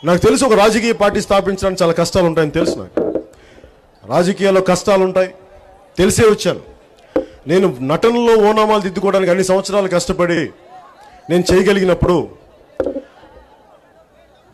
నాకు తెలుసు ఒక రాజకీయ పార్టీ స్థాపించడానికి చాలా కష్టాలు ఉంటాయని తెలుసు. నాకు రాజకీయాల్లో కష్టాలు ఉంటాయి తెలిసే వచ్చాను. నేను నటనలో ఓనామాలు దిద్దుకోవడానికి అన్ని సంవత్సరాలు కష్టపడి నేను చేయగలిగినప్పుడు,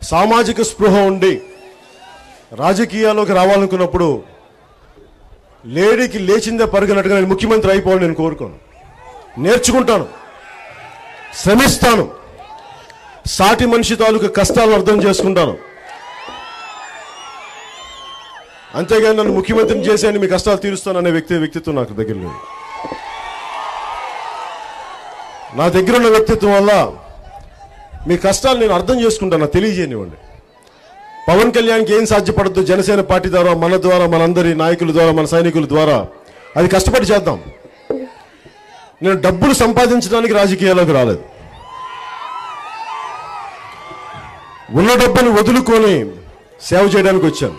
సామాజిక స్పృహ ఉండి రాజకీయాల్లోకి రావాలనుకున్నప్పుడు లేడీకి లేచిందే పరుగనట్టుగా నేను ముఖ్యమంత్రి అయిపోవాలని నేను కోరుకోను. నేర్చుకుంటాను, శ్రమిస్తాను, సాటి మనిషి తాలూకు కష్టాలను అర్థం చేసుకుంటాను. అంతేగాని నన్ను ముఖ్యమంత్రిని చేసి మీ కష్టాలు తీరుస్తాననే వ్యక్తిత్వం నాకు దగ్గర లేదు. నా దగ్గర ఉన్న వ్యక్తిత్వం వల్ల మీ కష్టాలు నేను అర్థం చేసుకుంటాను, తెలియజేయనివ్వండి. పవన్ కళ్యాణ్కి ఏం సాధ్యపడద్దు జనసేన పార్టీ ద్వారా, మన ద్వారా, మనందరి నాయకుల ద్వారా, మన సైనికుల ద్వారా అది కష్టపడి చేద్దాం. నేను డబ్బులు సంపాదించడానికి రాజకీయాల్లోకి రాలేదు. ఉన్న డబ్బుని వదులుకొని సేవ చేయడానికి వచ్చాను.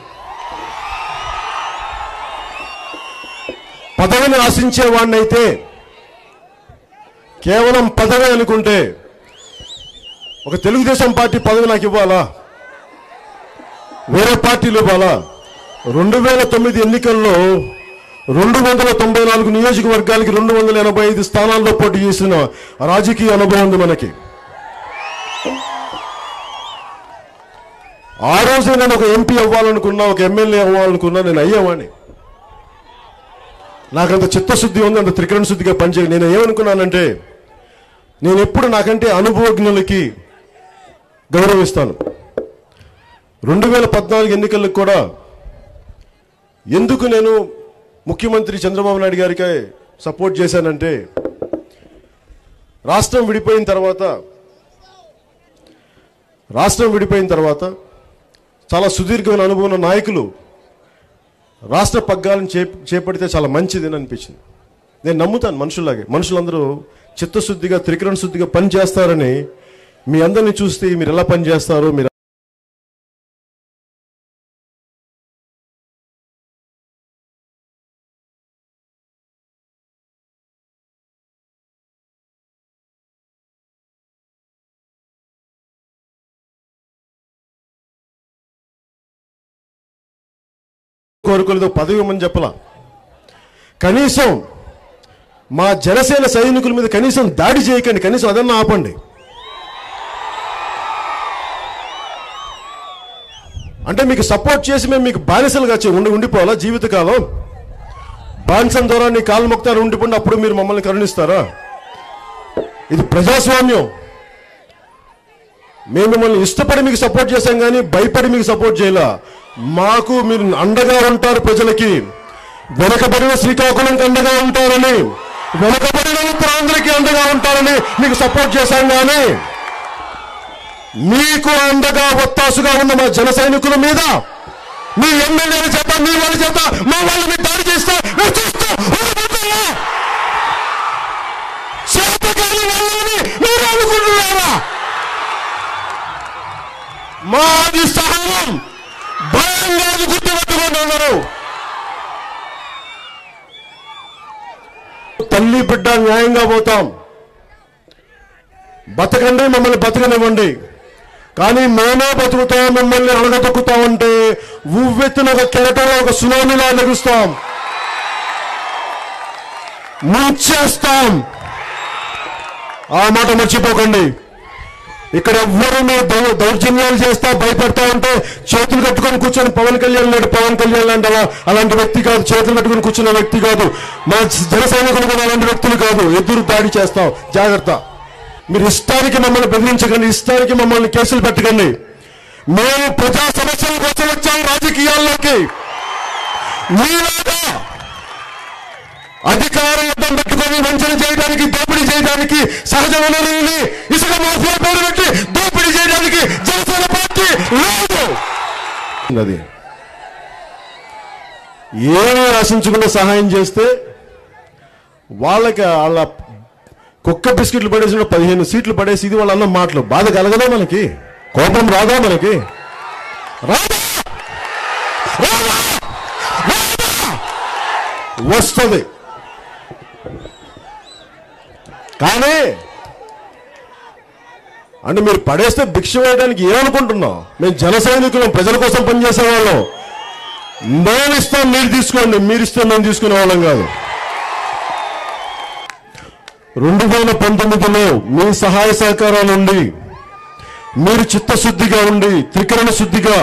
పదవిని ఆశించేవాడిని అయితే, కేవలం పదవి అనుకుంటే, ఒక తెలుగుదేశం పార్టీ పదవి నాకు ఇవ్వాలా, వేరే పార్టీలు ఇవ్వాలా? 2009 ఎన్నికల్లో 294 నియోజకవర్గాలకి 285 స్థానాల్లో పోటీ చేసిన రాజకీయ అనుభవం ఉంది మనకి. ఆ రోజే నేను ఒక ఎంపీ అవ్వాలనుకున్నా, ఒక ఎమ్మెల్యే అవ్వాలనుకున్నా, నేను అయ్యేవాడిని. నాకంత చిత్తశుద్ధి ఉంది, అంత త్రికరణ శుద్ధిగా పనిచేయాలి. నేను ఏమనుకున్నానంటే, నేను ఎప్పుడు నాకంటే అనుభవజ్ఞులకి గౌరవిస్తాను. 2014 ఎన్నికలకు కూడా ఎందుకు నేను ముఖ్యమంత్రి చంద్రబాబు నాయుడు గారికి సపోర్ట్ చేశానంటే, రాష్ట్రం విడిపోయిన తర్వాత చాలా సుదీర్ఘమైన అనుభవం ఉన్న నాయకులు రాష్ట్ర పగ్గాలను చేపడితే చాలా మంచిదని అనిపించింది. నేను నమ్ముతాను మనుషుల్లాగే. మనుషులందరూ చిత్తశుద్ధిగా, త్రికరణ శుద్ధిగా పని చేస్తారని మీ అందరినీ చూస్తే మీరు ఎలా పని చేస్తారో, మీరు కోరుకోలేదో పదవి ఇవ్వమని చెప్పలా. కనీసం మా జనసేన సైనికుల మీద కనీసం దాడి చేయకండి, కనీసం అదన్నా ఆపండి. అంటే మీకు సపోర్ట్ చేసి మేము మీకు బానిసలుగా ఉండిపోవాలా జీవితకాలం? బానిసం ద్వారా నీ కాలు మొక్తారు ఉండిపోండి, అప్పుడు మీరు మమ్మల్ని కరుణిస్తారా? ఇది ప్రజాస్వామ్యం. మేము మిమ్మల్ని ఇష్టపడి మీకు సపోర్ట్ చేశాం కానీ భయపడి మీకు సపోర్ట్ చేయలా. మాకు మీరు అండగా ఉంటారు, ప్రజలకి వెనకబడిన శ్రీకాకుళంకి అండగా ఉంటారని, వెనకబడిన ఉత్తరాంధ్రకి అండగా ఉంటారని మీకు సపోర్ట్ చేశాం కానీ మీకు అండగా ఒత్తాసుగా ఉన్న మా జన సైనికుల మీద మీ ఎమ్మెల్యేల చేత, మీ వాళ్ళ చేత, మా వాళ్ళ మీద దాడి చేస్తే మీరు అనుకుంటున్నారా? మాది సహనం, భయం కాదు, గుర్తుపెట్టుకుంటున్నారు. తల్లి బిడ్డ న్యాయంగా పోతాం. బతకండి, మమ్మల్ని బతకనివ్వండి, కానీ మేమే బతుకుతాం, మిమ్మల్ని అణగదొక్కుతామంటే ఉవ్వెత్తున ఒక కెరటంలో ఒక సునామీలా లెగుస్తాం, ముంచేస్తాం. ఆ మాట మర్చిపోకండి. ఇక్కడ ఎవ్వరూ మీ దౌర్జన్యాలు చేస్తా భయపడతా ఉంటే చేతులు కట్టుకొని కూర్చొని పవన్ కళ్యాణ్ లేడు, పవన్ కళ్యాణ్ లాంటి అలాంటి వ్యక్తి కాదు, చేతులు కట్టుకొని కూర్చున్న వ్యక్తి కాదు. మా జన సైనికులు కూడా అలాంటి వ్యక్తులు కాదు. ఎదురు దాడి చేస్తాం, జాగ్రత్త. మీరు ఇష్టానికి మమ్మల్ని బెదిరించకండి, ఇష్టానికి మమ్మల్ని కేసులు పెట్టకండి. మేము ప్రజా సమస్యల కోసం వచ్చాం రాజకీయాల్లోకి. మీలాగా అధికారం అడ్డం పెట్టుకొని వంచన చేయడానికి, దోపిడీ చేయడానికి, సహజ వనరుల్ని ఇసుక మాఫియా పేరు పెట్టి దోపిడీ చేయడానికి జనసేన పార్టీ లేదు. అది ఏమీ ఆశించకుండా సహాయం చేస్తే వాళ్ళకి వాళ్ళ కుక్క బిస్కెట్లు పడేసి 15 సీట్లు పడేసి ఇది వాళ్ళ అన్న మాటలు బాధ కలగదా? మనకి కోపం రాదా? మనకి వస్తుంది. కానీ అంటే మీరు పడేస్తే భిక్ష వేయడానికి ఏమనుకుంటున్నాం? మేము జన సైనికులం, ప్రజల కోసం పనిచేసేవాళ్ళం. నేను ఇస్తాను మీరు తీసుకోండి, మీరు ఇస్తే మేము తీసుకునే వాళ్ళం కాదు. 2019లో మీ సహాయ సహకారాలు ఉండి, మీరు చిత్తశుద్ధిగా ఉండి, త్రికరణ శుద్ధిగా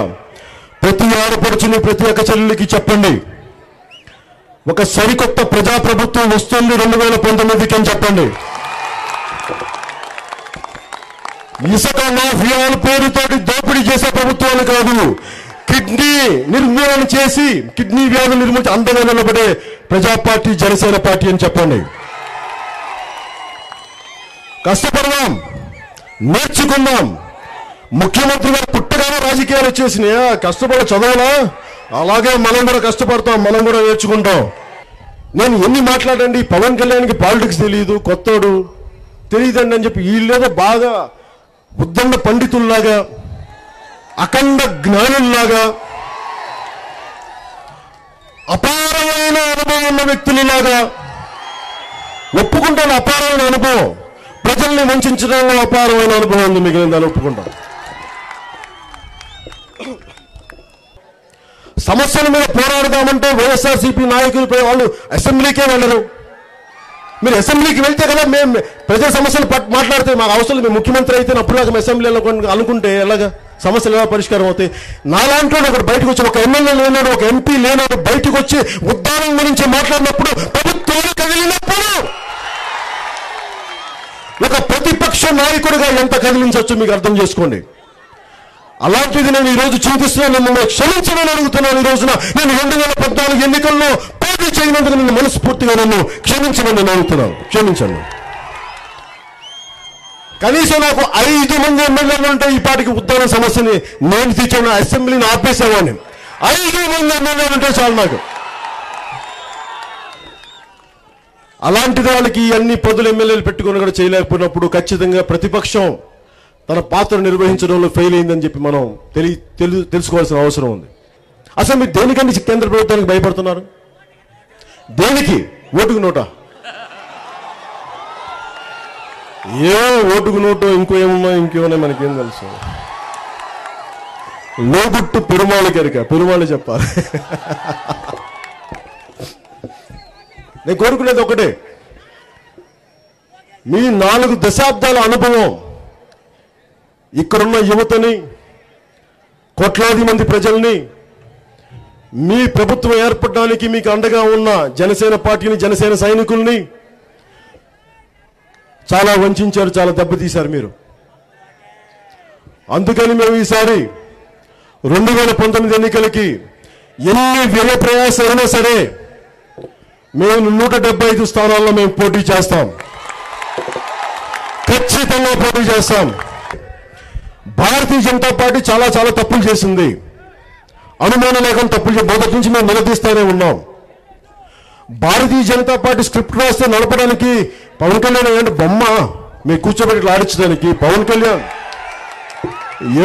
ప్రతి ఆడపడుచుని, ప్రతి ఒక్క చెల్లెలికి చెప్పండి, ఒక సరికొత్త ప్రజాప్రభుత్వం వస్తుంది 2019కి అని చెప్పండి. ఇసుక మాఫియాల పేరుతోటి దోపిడీ చేసే ప్రభుత్వాలు కాదు, కిడ్నీ నిర్మూలన చేసి, కిడ్నీ వ్యాధులు నిర్మూలించి అండగా నిలబడే ప్రజా పార్టీ జనసేన పార్టీ అని చెప్పండి. కష్టపడదాం, నేర్చుకుందాం. ముఖ్యమంత్రి గారు పుట్టగానే రాజకీయాలు వచ్చేసినాయా? కష్టపడి చదవాలా? అలాగే మనం కూడా కష్టపడతాం, మనం కూడా నేర్చుకుంటాం. నేను ఎన్ని మాట్లాడండి, పవన్ కళ్యాణ్కి పాలిటిక్స్ తెలియదు, కొత్తోడు తెలియదండి అని చెప్పి వీళ్ళేదో బాగా ఉద్దండ పండితుల్లాగా, అఖండ జ్ఞానుల్లాగా, అపారమైన అనుభవం ఉన్న వ్యక్తులలాగా ఒప్పుకుంటాను. అపారమైన అనుభవం, ప్రజల్ని వంచడంలో అపారమైన అనుభవం ఉంది, మిగిలిన దాన్ని ఒప్పుకుంటాను. సమస్యల మీద పోరాడదామంటే వైఎస్ఆర్సీపీ నాయకులు వాళ్ళు అసెంబ్లీకే వెళ్ళరు. మీరు అసెంబ్లీకి వెళ్తే కదా మేము ప్రజల సమస్యలు మాట్లాడితే మాకు అవసరం. మేము ముఖ్యమంత్రి అయితే అప్పుడులాగా అసెంబ్లీలో అనుకుంటే ఎలాగా సమస్యలు ఎలా పరిష్కారం అవుతాయి? నాలాంటి ఒకటి బయటకు వచ్చి, ఒక ఎమ్మెల్యే లేనాడు, ఒక ఎంపీ లేనాడు, బయటకు వచ్చి ఉద్దానం గురించి మాట్లాడినప్పుడు, ప్రభుత్వాలు కదిలినప్పుడు ఒక ప్రతిపక్ష నాయకుడిగా ఎంత కదిలించవచ్చు మీకు అర్థం చేసుకోండి. అలాంటిది నేను ఈరోజు చింతిస్తున్నాను. మిమ్మల్ని క్షమించమని అడుగుతున్నాను. ఈ రోజున నేను 2014 ఎన్నికల్లో పోటీ చేయనందుకు నిన్ను మనస్ఫూర్తిగా నన్ను క్షమించమని నేను అడుగుతున్నాను. క్షమించండి. కనీసం నాకు 5 మంది ఎమ్మెల్యేలు ఉంటే ఈ పాటికి ఉద్దాన సమస్యని నేను తీర్చిన అసెంబ్లీని ఆపేసేవాడిని. 5 మంది ఎమ్మెల్యేలు ఉంటే చాలు నాకు. అలాంటిది వాళ్ళకి అన్ని పదులు ఎమ్మెల్యేలు పెట్టుకుని కూడా చేయలేకపోయినప్పుడు ఖచ్చితంగా ప్రతిపక్షం తన పాత్ర నిర్వహించడంలో ఫెయిల్ అయిందని చెప్పి మనం తెలుసుకోవాల్సిన అవసరం ఉంది. అసలు మీరు దేనికంటే కేంద్ర ప్రభుత్వానికి భయపడుతున్నారు? దేనికి? ఓటుకు నోటా? ఓటుకు నోటు ఇంకో ఇంకేమన్నా మనకేం తెలుసు? లోగుట్టు పెరుమాళ గరిక, పెరుమాళ చెప్పాలి. నేను కోరుకునేది ఒకటే, మీ 4 దశాబ్దాల అనుభవం ఇక్కడున్న యువతని, కోట్లాది మంది ప్రజల్ని, మీ ప్రభుత్వం ఏర్పడడానికి మీకు అండగా ఉన్న జనసేన పార్టీని, జనసేన సైనికుల్ని చాలా వంచారు, చాలా దెబ్బతీశారు మీరు. అందుకని మేము ఈసారి 2019 ఎన్నికలకి ఎన్ని వ్యయ ప్రయాసాలైనా సరే మేము 175 స్థానాల్లో మేము పోటీ చేస్తాం. ఖచ్చితంగా పోటీ చేస్తాం. భారతీయ జనతా పార్టీ చాలా చాలా తప్పులు చేసింది, అనుమానం లేకుండా తప్పులు మొదటి నుంచి మేము నిలదీస్తూనే ఉన్నాం. భారతీయ జనతా పార్టీ స్క్రిప్ట్ రాస్తే నడపడానికి పవన్ కళ్యాణ్ ఏంటి బొమ్మ మీరు కూర్చోబెట్టి ఆడించడానికి? పవన్ కళ్యాణ్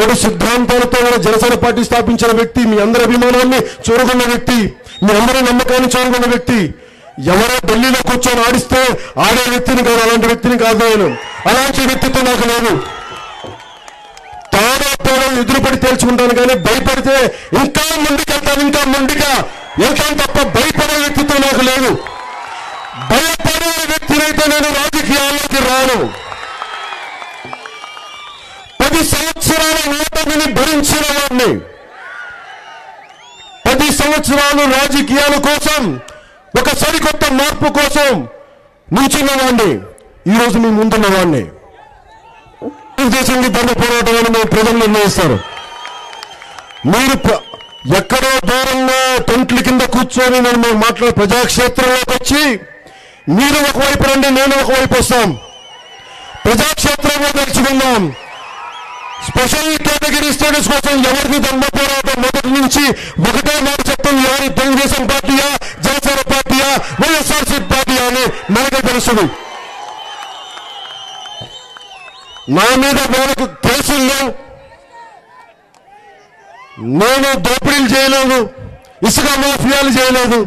7 సిద్ధాంతాలతో జనసేన పార్టీ స్థాపించిన వ్యక్తి, మీ అందరి అభిమానాన్ని చూరగొన్న వ్యక్తి, మీ అందరి నమ్మకాన్ని చూరగొన్న వ్యక్తి. ఎవరో ఢిల్లీలో కూర్చొని ఆడిస్తే ఆడే వ్యక్తిని కాదు, అలాంటి వ్యక్తిని కాదు నేను. అలాంటి వ్యక్తిత్వం నాకు లేదు. తాడో ఎదురుపడి తేల్చుకుంటాను, కానీ భయపడితే ఇంకా ముందుకెళ్తాను, ఇంకా ముందుగా వెళ్తాను తప్ప భయపడే వ్యక్తిత్వం నాకు లేదు. భయపడే వ్యక్తినైతే నేను రాజకీయాల్లోకి రాను. 10 సంవత్సరాల ఓటమిని భరించిన వాడిని, 10 సంవత్సరాలు రాజకీయాల కోసం, ఒక సరికొత్త మార్పు కోసం నిల్చున్న వాడిని, ఈరోజు మీ ముందున్న వాడిని. దేశానికి దండ పోరాటం అని మేము ప్రజలు నిర్ణయిస్తారు. మీరు ఎక్కడో దూరంలో టెంట్ల కింద కూర్చొని మేము మాట్లాడే ప్రజాక్షేత్రంలోకి వచ్చి మీరు ఒకవైపు రండి, నేను ఒకవైపు వస్తాం. ప్రజాక్షేత్రంలో గెలుచుకుందాం. స్పెషల్ కేటగిరీ స్టేటస్ కోసం ఎవరిది దండ పోరాటం మొదటి నుంచి ఒకటే మాట చెప్తాం, ఎవరి తెలుగుదేశం పార్టీయా, జనసేన పార్టీయా, వైఎస్ఆర్సీపీ పార్టీయా అని మనకే తెలుస్తుంది. నా మీద మనకు కేసులు లేవు, నేను దోపిడీలు చేయలేదు, ఇసుక మాఫియాలు చేయలేదు.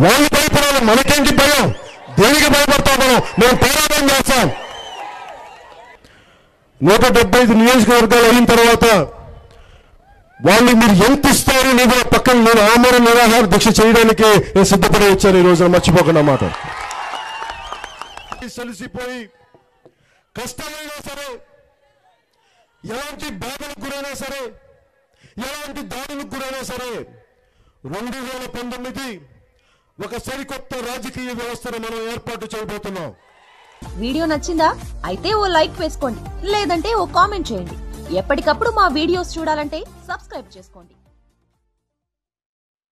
వాళ్ళు భయపడాలి, మనకేంటి భయం? దేనికి భయపడతాం మేము పోరాటం చేస్తాం. 175 నియోజకవర్గాలు అయిన తర్వాత వాళ్ళు మీరు ఎంత ఇస్తారు నేను పక్కన నేను ఆమరణ నిరాహార దీక్ష చేయడానికి నేను సిద్ధపడి వచ్చాను. ఈ రోజున మర్చిపోకుండా మాట కలిసిపోయి కష్టమైనా సరే, ఎలాంటి బాధలకు గురైనా సరే, ఎలాంటి దాడులకు గురైనా సరే 2019 ఒక సరికొత్త రాజకీయ వ్యవస్థను మనం ఏర్పాటు చేయబోతున్నాం. వీడియో నచ్చిందా? అయితే ఓ లైక్ వేసుకోండి, లేదంటే ఓ కామెంట్ చేయండి. ఎప్పటికప్పుడు మా వీడియోస్ చూడాలంటే సబ్స్క్రైబ్ చేసుకోండి.